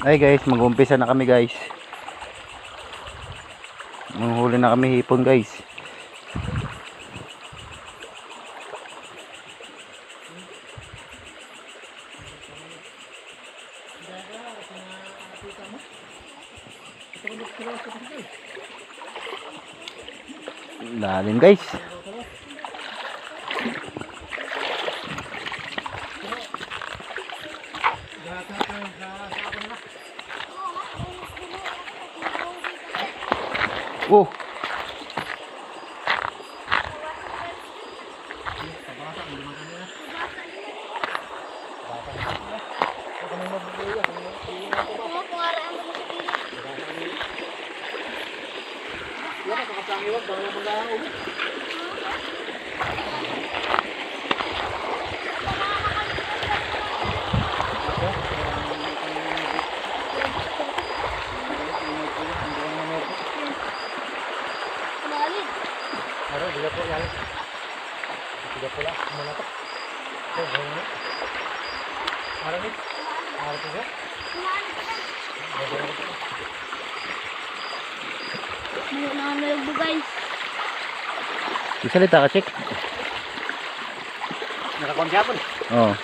Ay guys, mag-umpisa na kami guys. Manghuli na kami hipon guys. Lalim guys. Oh. Guys. Salita ka, check. Nakakonsyapon. Oh.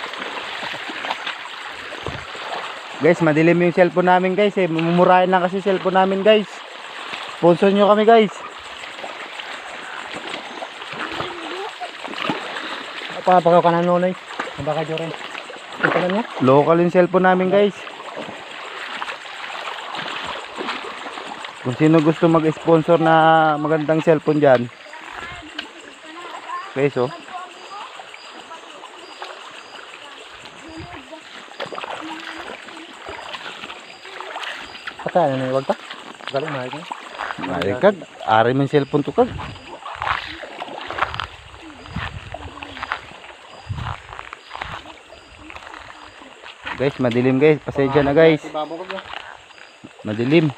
Guys, madilim yung cellphone namin guys eh. Mumurahin lang kasi cellphone namin guys. Sponsor nyo kami guys. Pagaw ka na nonoy. Baka joren. Ito niya. Local yung cellphone namin guys. Kung sino gusto mag-sponsor na magandang cellphone dyan. Guys oh. Patay na wag ta. Galing mahal niya. Ay kag, ari mo yung cellphone to kag. Guys, madilim guys. Pasensya na guys. Madilim.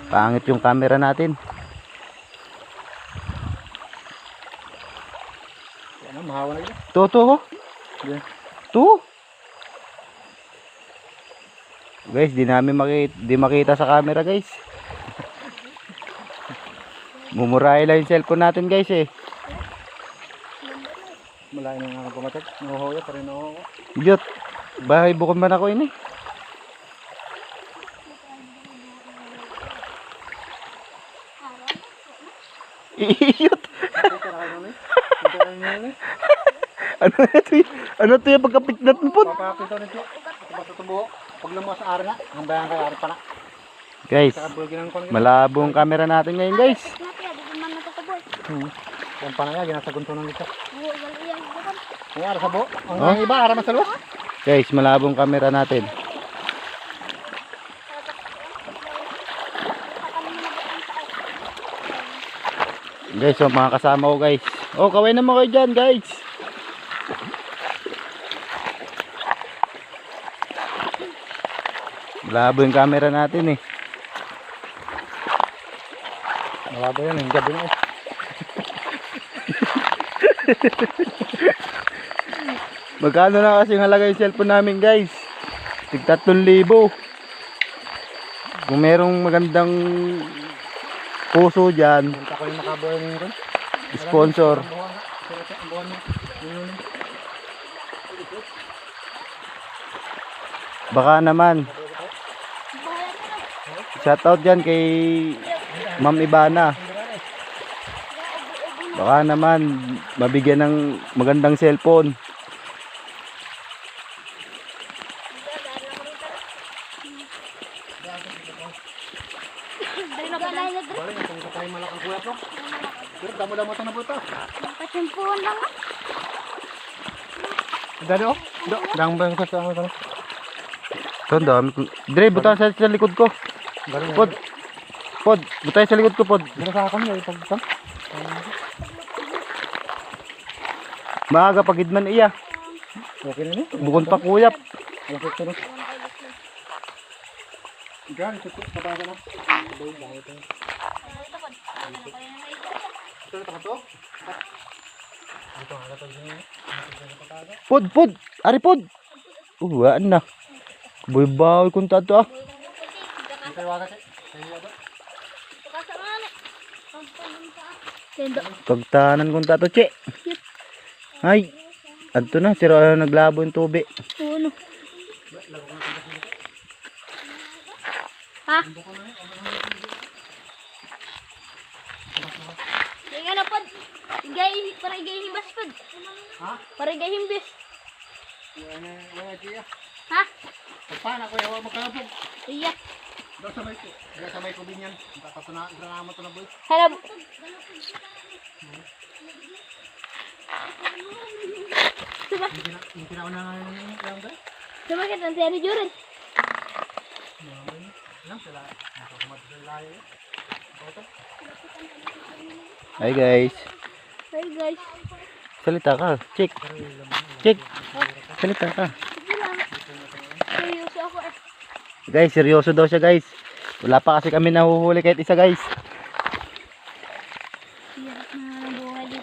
Pangit yung camera natin. Ano, mahawa na yun. To. Yeah. To. Guys, di makita sa camera guys. Mumurahin lang yung cellphone natin guys eh. Malayo na nga pumatak. Nahuhuya pa rin ako. Idiot. Bahay bukod man ako ini. Idiot. Ano to yung pagkapitnat mo po? Papakita nito. Ito sa tubo. Pag namuha sa ara na, ang bayan kay ara pa na. Guys, malabo ang camera natin ngayon guys. Ang panaya, ginasagunto ng isa. Ang ara sa buo. Ang iba, ara masalwa. Guys, malabo ang camera natin. Guys, so mga kasama ko guys. Oh, kaway naman kayo dyan guys. Malabo yung camera natin eh. Malabo yan, yung gabi na eh. Magkano na kasi halaga yung cellphone namin guys? Tig 3,000. Kung merong magandang puso dyan, Punta ko yung makabuhay na yun. sponsor. Baka naman. Shoutout dyan kay Ma'am Ibana. Baka naman mabigyan ng magandang cellphone. Balik, kung tayo malakang kuya po. Pero damo-damo ito na po ito. Pasimpuan lang ah. Dali oh. Dang ba yung kasama ito? Ito ang dami. Dre, buta sa likod ko. Pod, butay sa likod ko, pod. Dito sa akin, may pagkam. Maaga pagidman iya. Okay na niya. Bukod pa kuyap. Alas ito na. Gan, ito pabasa na. Ito na to. Dito nga ito. Pod. Ari pod. Wala na. Buy-bawi kung tato ah. Ito waga siya. Kendo. Pagtanan kung tato, che. Ay. Adto na, sira naglabo yung tubi. Uno. Ha? Sige na pod. Para igay himbas pod. Ha? Para igay himbis. Wala siya. Ha? Pagpana ko yawa magkalabog. Iya. Doon sa may kubinyan. Tapos na granama to na boy. Hello. Coba. Yung kinauna nga yung guys. Coba kita nanti ada jurin. Lang sila. Nakakamadalayo. Hi guys. Hai guys. Salita ka. Check. Check. Salita ka. Sige lang. Seryoso ako eh. Guys, seryoso daw siya guys. Wala pa kasi kami nahuhuli kahit isa guys.